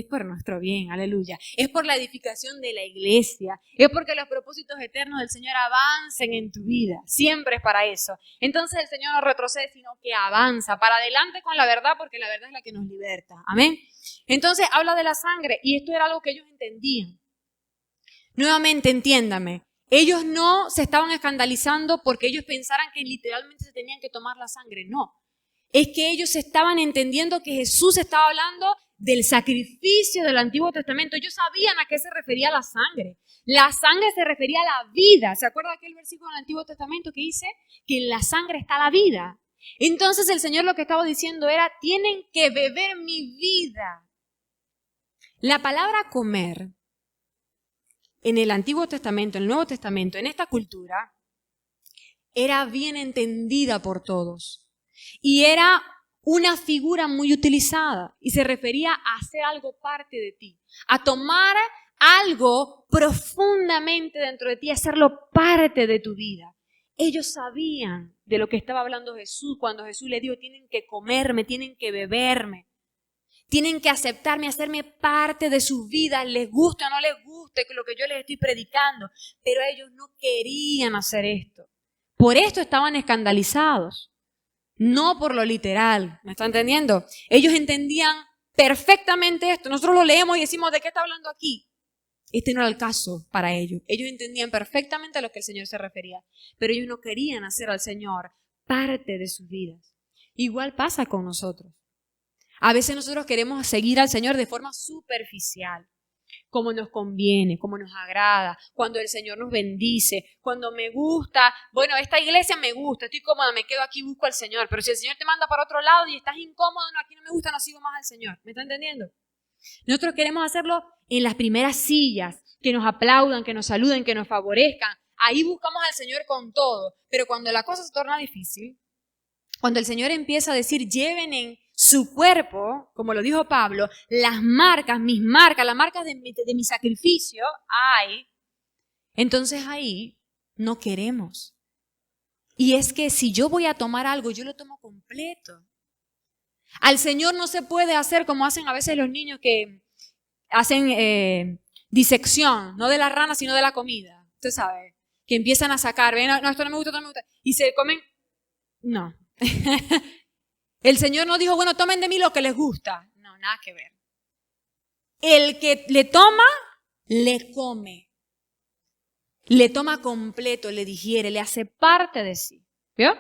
[SPEAKER 1] por nuestro bien, aleluya. Es por la edificación de la iglesia. Es porque los propósitos eternos del Señor avancen en tu vida. Siempre es para eso. Entonces el Señor no retrocede, sino que avanza para adelante con la verdad, porque la verdad es la que nos liberta. Amén. Entonces habla de la sangre y esto era algo que ellos entendían. Nuevamente, entiéndame. Ellos no se estaban escandalizando porque ellos pensaran que literalmente se tenían que tomar la sangre. No. es que ellos estaban entendiendo que Jesús estaba hablando del sacrificio del Antiguo Testamento. Ellos sabían a qué se refería la sangre. La sangre se refería a la vida. ¿Se acuerda aquel versículo del Antiguo Testamento que dice que en la sangre está la vida? Entonces el Señor lo que estaba diciendo era, tienen que beber mi vida. La palabra comer en el Antiguo Testamento, en el Nuevo Testamento, en esta cultura, era bien entendida por todos. Y era una figura muy utilizada y se refería a hacer algo parte de ti, a tomar algo profundamente dentro de ti, a hacerlo parte de tu vida. Ellos sabían de lo que estaba hablando Jesús cuando Jesús le dijo, tienen que comerme, tienen que beberme, tienen que aceptarme, hacerme parte de sus vidas, les guste o no les guste lo que yo les estoy predicando, pero ellos no querían hacer esto. Por esto estaban escandalizados. No por lo literal, ¿me está entendiendo? Ellos entendían perfectamente esto. Nosotros lo leemos y decimos, ¿de qué está hablando aquí? Este no era el caso para ellos. Ellos entendían perfectamente a lo que el Señor se refería, pero ellos no querían hacer al Señor parte de sus vidas. Igual pasa con nosotros. A veces nosotros queremos seguir al Señor de forma superficial, como nos conviene, como nos agrada, cuando el Señor nos bendice, cuando me gusta, bueno, esta iglesia me gusta, estoy cómoda, me quedo aquí, busco al Señor, pero si el Señor te manda para otro lado y estás incómodo, no, aquí no me gusta, no sigo más al Señor, ¿me está entendiendo? Nosotros queremos hacerlo en las primeras sillas, que nos aplaudan, que nos saluden, que nos favorezcan, ahí buscamos al Señor con todo, pero cuando la cosa se torna difícil, cuando el Señor empieza a decir, lleven en su cuerpo, como lo dijo Pablo, las marcas, mis marcas, las marcas de mi sacrificio, entonces ahí no queremos. Y es que si yo voy a tomar algo, yo lo tomo completo. Al Señor no se puede hacer como hacen a veces los niños que hacen disección, no de la rana, sino de la comida. Usted sabe, que empiezan a sacar, ven, no, esto no me gusta, esto no me gusta, y se comen, no. El Señor no dijo, bueno, tomen de mí lo que les gusta. No, nada que ver. El que le toma, le come. Le toma completo, le digiere, le hace parte de sí. ¿Vio?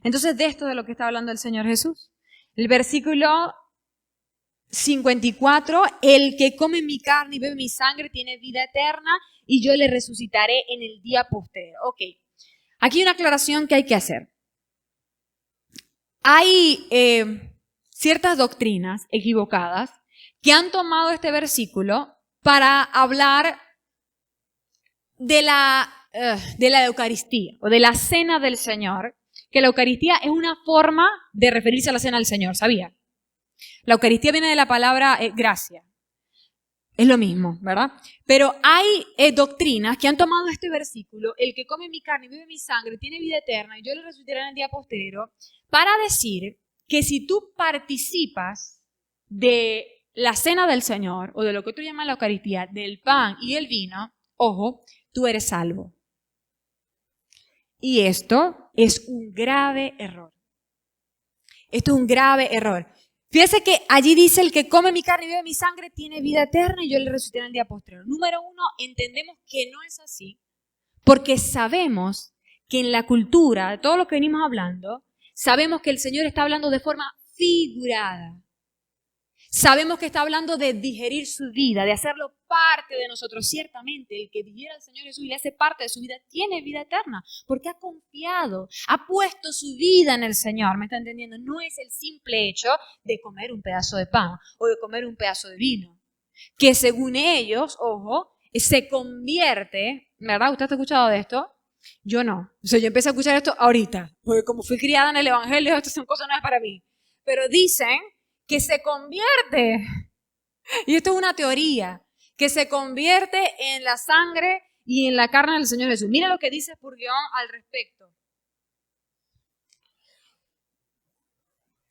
[SPEAKER 1] Entonces, de esto de lo que está hablando el Señor Jesús. El versículo 54, el que come mi carne y bebe mi sangre tiene vida eterna y yo le resucitaré en el día postrero. Ok, aquí hay una aclaración que hay que hacer. Hay ciertas doctrinas equivocadas que han tomado este versículo para hablar de la Eucaristía o de la Cena del Señor, que la Eucaristía es una forma de referirse a la Cena del Señor, ¿sabía? La Eucaristía viene de la palabra gracia. Es lo mismo, ¿verdad? Pero hay doctrinas que han tomado este versículo, el que come mi carne y bebe mi sangre tiene vida eterna y yo le resucitaré en el día postrero, para decir que si tú participas de la cena del Señor, o de lo que tú llamas la Eucaristía, del pan y el vino, ojo, tú eres salvo. Y esto es un grave error. Esto es un grave error. Fíjese que allí dice, el que come mi carne y bebe mi sangre tiene vida eterna y yo le resucitaré en el día postrero. Número uno, entendemos que no es así, porque sabemos que en la cultura, de todo lo que venimos hablando, sabemos que el Señor está hablando de forma figurada. Sabemos que está hablando de digerir su vida, de hacerlo parte de nosotros. Ciertamente, el que digiere al Señor Jesús y le hace parte de su vida, tiene vida eterna, porque ha confiado, ha puesto su vida en el Señor. ¿Me está entendiendo? No es el simple hecho de comer un pedazo de pan o de comer un pedazo de vino, que según ellos, ojo, se convierte, ¿verdad? ¿Usted ha escuchado de esto? Yo no. O sea, yo empecé a escuchar esto ahorita, porque como fui criada en el Evangelio, estas son cosas nuevas para mí. Pero dicen que se convierte, y esto es una teoría, que se convierte en la sangre y en la carne del Señor Jesús. Mira lo que dice Spurgeon al respecto.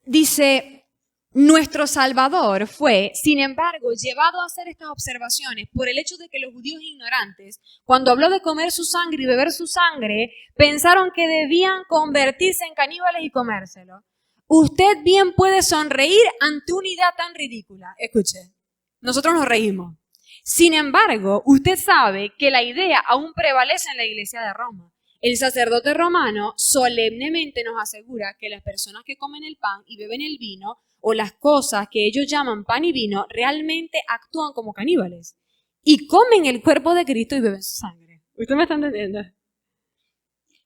[SPEAKER 1] Dice, nuestro Salvador fue, sin embargo, llevado a hacer estas observaciones por el hecho de que los judíos ignorantes, cuando habló de comer su sangre y beber su sangre, pensaron que debían convertirse en caníbales y comérselo. Usted bien puede sonreír ante una idea tan ridícula. Escuche, nosotros nos reímos. Sin embargo, usted sabe que la idea aún prevalece en la iglesia de Roma. El sacerdote romano solemnemente nos asegura que las personas que comen el pan y beben el vino, o las cosas que ellos llaman pan y vino, realmente actúan como caníbales. Y comen el cuerpo de Cristo y beben su sangre. ¿Usted me está entendiendo?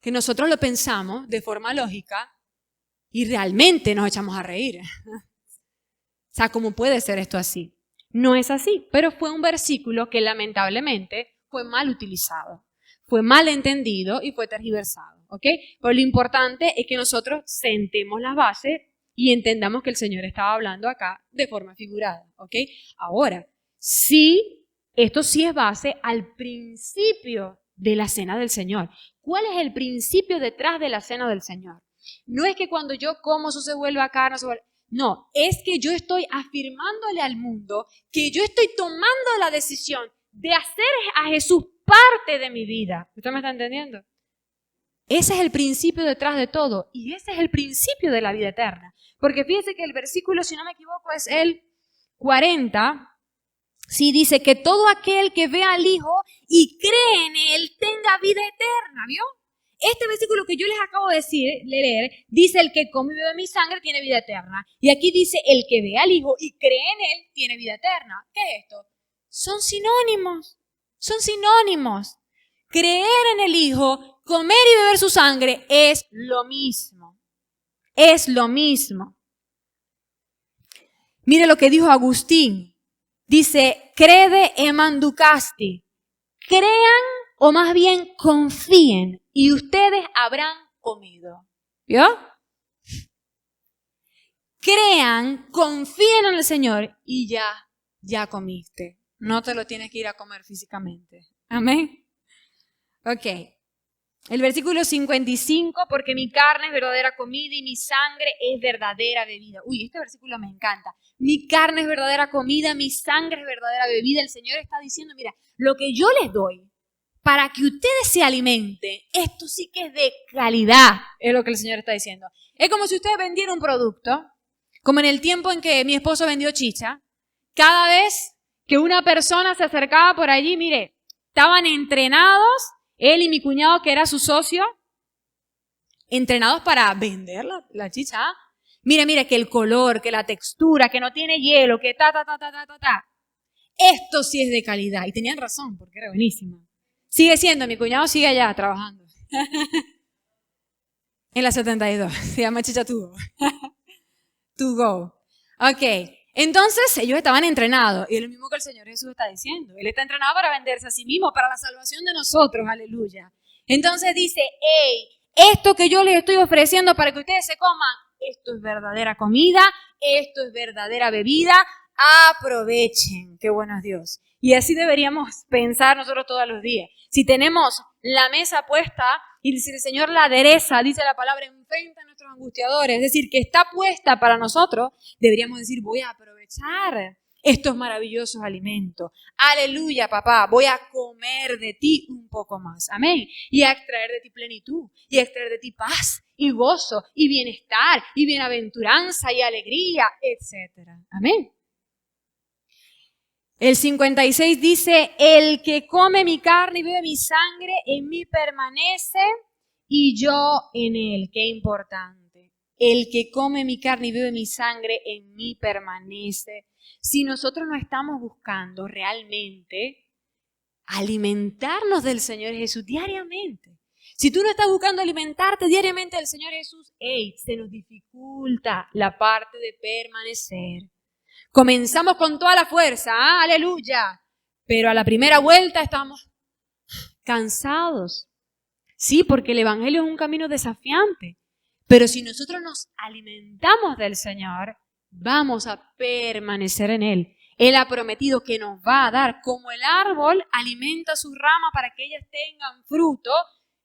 [SPEAKER 1] Que nosotros lo pensamos de forma lógica y realmente nos echamos a reír. O sea, ¿cómo puede ser esto así? No es así, pero fue un versículo que lamentablemente fue mal utilizado, fue mal entendido y fue tergiversado, ¿ok? Pero lo importante es que nosotros sentemos las bases y entendamos que el Señor estaba hablando acá de forma figurada, ¿ok? Ahora, sí, esto sí es base al principio de la cena del Señor. ¿Cuál es el principio detrás de la cena del Señor? No es que cuando yo como eso se vuelva carne, no, es que yo estoy afirmándole al mundo que yo estoy tomando la decisión de hacer a Jesús parte de mi vida. ¿Usted me está entendiendo? Ese es el principio detrás de todo y ese es el principio de la vida eterna. Porque fíjese que el versículo, si no me equivoco, es el 40. Sí, dice que todo aquel que ve al Hijo y cree en Él tenga vida eterna, ¿vio? Este versículo que yo les acabo de leer, dice el que come y bebe mi sangre tiene vida eterna. Y aquí dice el que ve al Hijo y cree en Él tiene vida eterna. ¿Qué es esto? Son sinónimos, son sinónimos. Creer en el Hijo, comer y beber su sangre es lo mismo. Es lo mismo. Mire lo que dijo Agustín. Dice, crede emanducasti. Crean o más bien confíen y ustedes habrán comido. ¿Vio? Crean, confíen en el Señor y ya comiste. No te lo tienes que ir a comer físicamente. Amén. Ok. El versículo 55, porque mi carne es verdadera comida y mi sangre es verdadera bebida. Uy, este versículo me encanta. Mi carne es verdadera comida, mi sangre es verdadera bebida. El Señor está diciendo, mira, lo que yo les doy para que ustedes se alimenten, esto sí que es de calidad, es lo que el Señor está diciendo. Es como si usted vendiera un producto, como en el tiempo en que mi esposo vendió chicha. Cada vez que una persona se acercaba por allí, mire, estaban entrenados, él y mi cuñado, que era su socio, entrenados para vender la chicha. Mire, que el color, que la textura, que no tiene hielo, que ta. Esto sí es de calidad. Y tenían razón, porque era buenísima. Sigue siendo, mi cuñado sigue allá trabajando. En la 72, se llama Chicha To Go. To Go. Ok, entonces ellos estaban entrenados. Y es lo mismo que el Señor Jesús está diciendo. Él está entrenado para venderse a sí mismo, para la salvación de nosotros, aleluya. Entonces dice, hey, esto que yo les estoy ofreciendo para que ustedes se coman, esto es verdadera comida, esto es verdadera bebida, aprovechen. Qué bueno es Dios. Y así deberíamos pensar nosotros todos los días. Si tenemos la mesa puesta y si el Señor la adereza, dice la palabra, enfrente a nuestros angustiadores, es decir, que está puesta para nosotros, deberíamos decir, voy a aprovechar estos maravillosos alimentos. Aleluya, papá, voy a comer de ti un poco más. Amén. Y a extraer de ti plenitud, y a extraer de ti paz, y gozo, y bienestar, y bienaventuranza, y alegría, etc. Amén. El 56 dice, el que come mi carne y bebe mi sangre, en mí permanece y yo en él. Qué importante. El que come mi carne y bebe mi sangre, en mí permanece. Si nosotros no estamos buscando realmente alimentarnos del Señor Jesús diariamente, si tú no estás buscando alimentarte diariamente del Señor Jesús, se nos dificulta la parte de permanecer. Comenzamos con toda la fuerza, aleluya, pero a la primera vuelta estamos cansados. Sí, porque el Evangelio es un camino desafiante, pero si nosotros nos alimentamos del Señor, vamos a permanecer en Él. Él ha prometido que nos va a dar, como el árbol alimenta sus ramas para que ellas tengan fruto.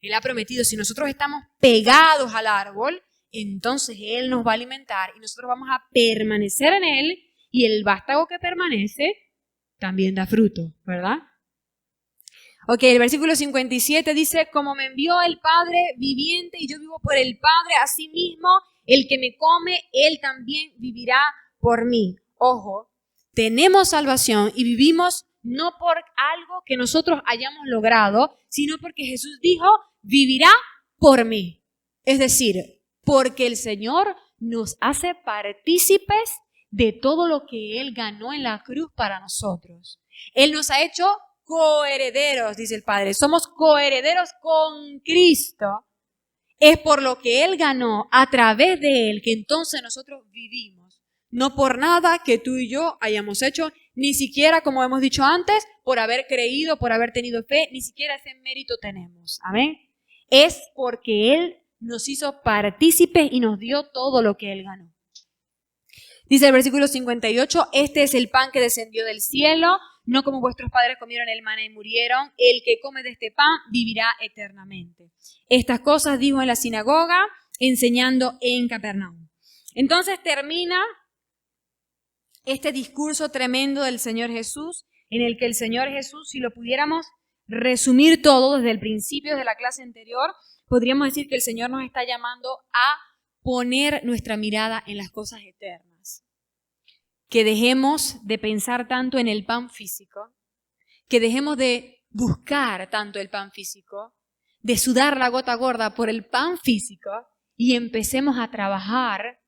[SPEAKER 1] Él ha prometido, si nosotros estamos pegados al árbol, entonces Él nos va a alimentar y nosotros vamos a permanecer en Él. Y el vástago que permanece también da fruto, ¿verdad? Ok, el versículo 57 dice, como me envió el Padre viviente y yo vivo por el Padre, asimismo, el que me come, él también vivirá por mí. Ojo, tenemos salvación y vivimos no por algo que nosotros hayamos logrado, sino porque Jesús dijo, vivirá por mí. Es decir, porque el Señor nos hace partícipes de todo lo que Él ganó en la cruz para nosotros. Él nos ha hecho coherederos, dice el Padre. Somos coherederos con Cristo. Es por lo que Él ganó a través de Él que entonces nosotros vivimos. No por nada que tú y yo hayamos hecho, ni siquiera, como hemos dicho antes, por haber creído, por haber tenido fe, ni siquiera ese mérito tenemos. Amén. Es porque Él nos hizo partícipes y nos dio todo lo que Él ganó. Dice el versículo 58, este es el pan que descendió del cielo, no como vuestros padres comieron el maná y murieron, el que come de este pan vivirá eternamente. Estas cosas dijo en la sinagoga, enseñando en Capernaum. Entonces termina este discurso tremendo del Señor Jesús, en el que el Señor Jesús, si lo pudiéramos resumir todo desde el principio de la clase anterior, podríamos decir que el Señor nos está llamando a poner nuestra mirada en las cosas eternas. Que dejemos de pensar tanto en el pan físico, que dejemos de buscar tanto el pan físico, de sudar la gota gorda por el pan físico y empecemos a trabajar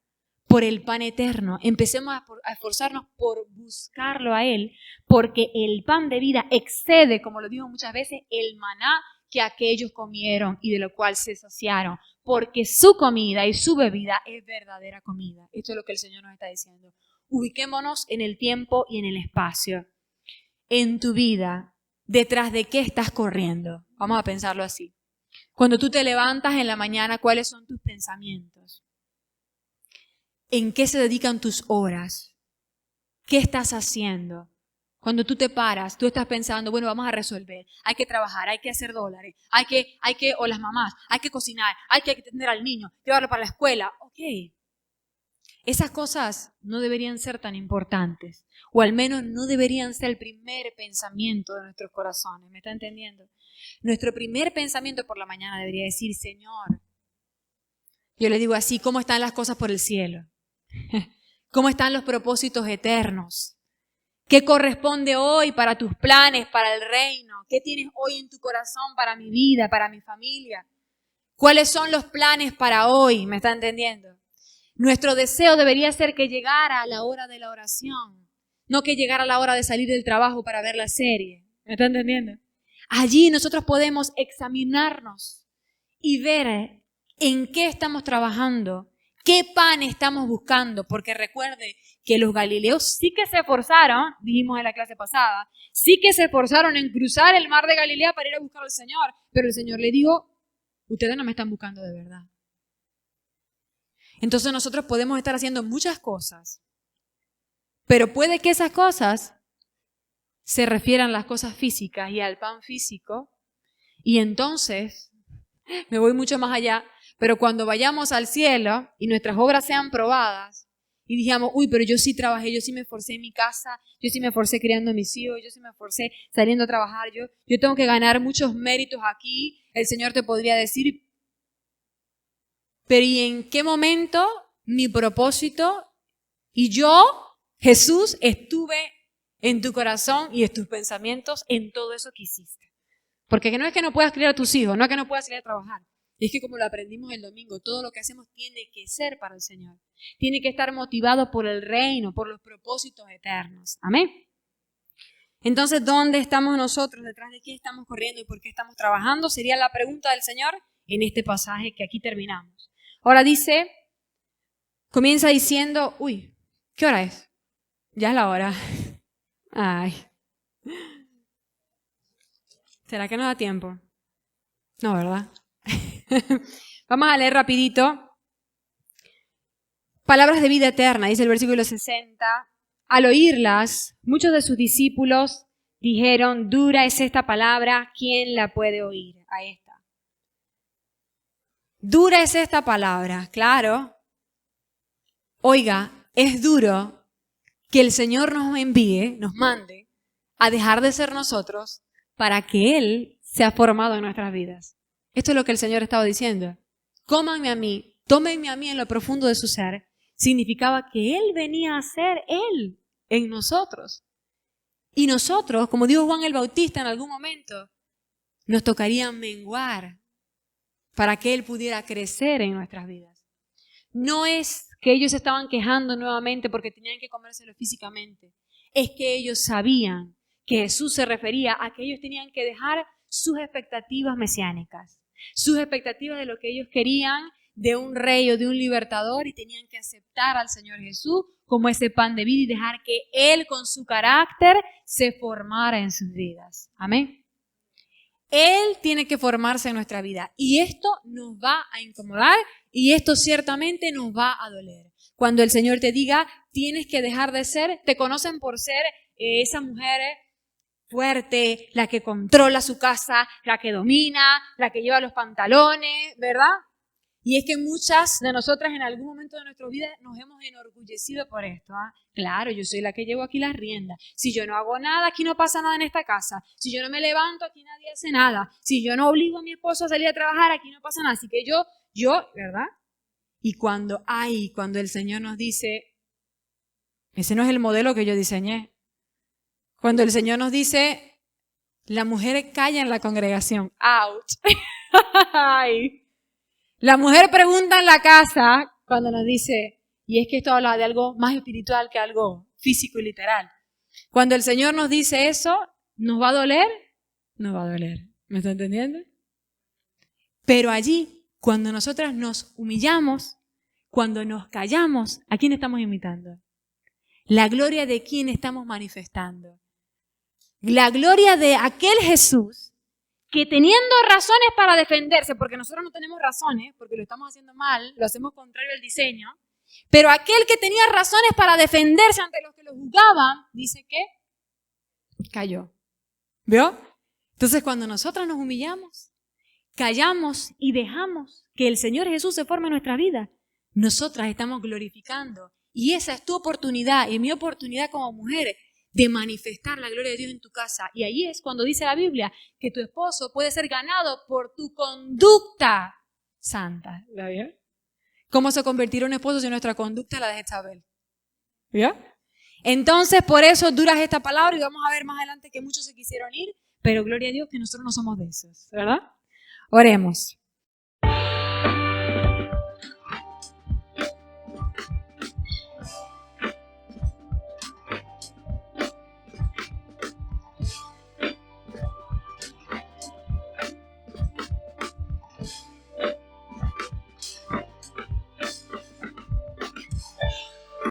[SPEAKER 1] por el pan eterno. Empecemos a esforzarnos por buscarlo a Él, porque el pan de vida excede, como lo digo muchas veces, el maná que aquellos comieron y de lo cual se saciaron, porque su comida y su bebida es verdadera comida. Esto es lo que el Señor nos está diciendo. Ubiquémonos en el tiempo y en el espacio. En tu vida, ¿detrás de qué estás corriendo? Vamos a pensarlo así. Cuando tú te levantas en la mañana, ¿cuáles son tus pensamientos? ¿En qué se dedican tus horas? ¿Qué estás haciendo? Cuando tú te paras, tú estás pensando, bueno, vamos a resolver, hay que trabajar, hay que hacer dólares, o las mamás, hay que cocinar, hay que atender al niño, llevarlo para la escuela. Ok. Esas cosas no deberían ser tan importantes, o al menos no deberían ser el primer pensamiento de nuestros corazones. ¿Me está entendiendo? Nuestro primer pensamiento por la mañana debería decir, Señor, yo le digo así, ¿cómo están las cosas por el cielo? ¿Cómo están los propósitos eternos? ¿Qué corresponde hoy para tus planes, para el reino? ¿Qué tienes hoy en tu corazón para mi vida, para mi familia? ¿Cuáles son los planes para hoy? ¿Me está entendiendo? Nuestro deseo debería ser que llegara a la hora de la oración, no que llegara a la hora de salir del trabajo para ver la serie. ¿Me está entendiendo? Allí nosotros podemos examinarnos y ver en qué estamos trabajando, qué pan estamos buscando, porque recuerde que los galileos sí que se esforzaron, dijimos en la clase pasada, sí que se esforzaron en cruzar el mar de Galilea para ir a buscar al Señor, pero el Señor le dijo, ustedes no me están buscando de verdad. Entonces nosotros podemos estar haciendo muchas cosas, pero puede que esas cosas se refieran a las cosas físicas y al pan físico, y entonces me voy mucho más allá, pero cuando vayamos al cielo y nuestras obras sean probadas y digamos, uy, pero yo sí trabajé, yo sí me esforcé en mi casa, yo sí me esforcé criando a mis hijos, yo sí me esforcé saliendo a trabajar, yo tengo que ganar muchos méritos aquí, el Señor te podría decir, pero ¿y en qué momento mi propósito y yo, Jesús, estuve en tu corazón y en tus pensamientos en todo eso que hiciste? Porque no es que no puedas criar a tus hijos, no es que no puedas ir a trabajar. Es que como lo aprendimos el domingo, todo lo que hacemos tiene que ser para el Señor. Tiene que estar motivado por el reino, por los propósitos eternos. Amén. Entonces, ¿dónde estamos nosotros? ¿Detrás de qué estamos corriendo y por qué estamos trabajando? Sería la pregunta del Señor en este pasaje que aquí terminamos. Ahora dice, comienza diciendo, uy, ¿qué hora es? Ya es la hora. Ay. ¿Será que nos da tiempo? No, ¿verdad? Vamos a leer rapidito. Palabras de vida eterna, dice el versículo 60. Al oírlas, muchos de sus discípulos dijeron, dura es esta palabra, ¿quién la puede oír? Ahí está. Dura es esta palabra, claro. Oiga, es duro que el Señor nos envíe, nos mande a dejar de ser nosotros para que Él sea formado en nuestras vidas. Esto es lo que el Señor estaba diciendo. Cómanme a mí, tómenme a mí en lo profundo de su ser. Significaba que Él venía a ser Él en nosotros. Y nosotros, como dijo Juan el Bautista en algún momento, nos tocaría menguar para que Él pudiera crecer en nuestras vidas. No es que ellos estaban quejando nuevamente porque tenían que comérselo físicamente. Es que ellos sabían que Jesús se refería a que ellos tenían que dejar sus expectativas mesiánicas, sus expectativas de lo que ellos querían de un rey o de un libertador, y tenían que aceptar al Señor Jesús como ese pan de vida y dejar que Él con su carácter se formara en sus vidas. Amén. Él tiene que formarse en nuestra vida y esto nos va a incomodar y esto ciertamente nos va a doler. Cuando el Señor te diga, tienes que dejar de ser, te conocen por ser esa mujer fuerte, la que controla su casa, la que domina, la que lleva los pantalones, ¿verdad? Y es que muchas de nosotras en algún momento de nuestra vida nos hemos enorgullecido por esto. Claro, yo soy la que llevo aquí las riendas. Si yo no hago nada, aquí no pasa nada en esta casa. Si yo no me levanto, aquí nadie hace nada. Si yo no obligo a mi esposo a salir a trabajar, aquí no pasa nada. Así que yo, ¿verdad? Y cuando el Señor nos dice, ese no es el modelo que yo diseñé. Cuando el Señor nos dice, la mujer calla en la congregación. ¡Auch! ¡Ay! La mujer pregunta en la casa cuando nos dice, y es que esto habla de algo más espiritual que algo físico y literal. Cuando el Señor nos dice eso, ¿nos va a doler? Nos va a doler. ¿Me está entendiendo? Pero allí, cuando nosotras nos humillamos, cuando nos callamos, ¿a quién estamos imitando? La gloria de quién estamos manifestando. La gloria de aquel Jesús que teniendo razones para defenderse, porque nosotros no tenemos razones, porque lo estamos haciendo mal, lo hacemos contrario al diseño, pero aquel que tenía razones para defenderse ante los que lo juzgaban, dice que cayó. ¿Vio? Entonces cuando nosotros nos humillamos, callamos y dejamos que el Señor Jesús se forme en nuestra vida, nosotras estamos glorificando. Y esa es tu oportunidad y mi oportunidad como mujeres de manifestar la gloria de Dios en tu casa. Y ahí es cuando dice la Biblia que tu esposo puede ser ganado por tu conducta santa. ¿La vio? ¿Cómo se convertirá un esposo si nuestra conducta la de Jezabel? ¿Vio? Entonces, por eso duras esta palabra y vamos a ver más adelante que muchos se quisieron ir, pero gloria a Dios que nosotros no somos de esos, ¿verdad? Oremos.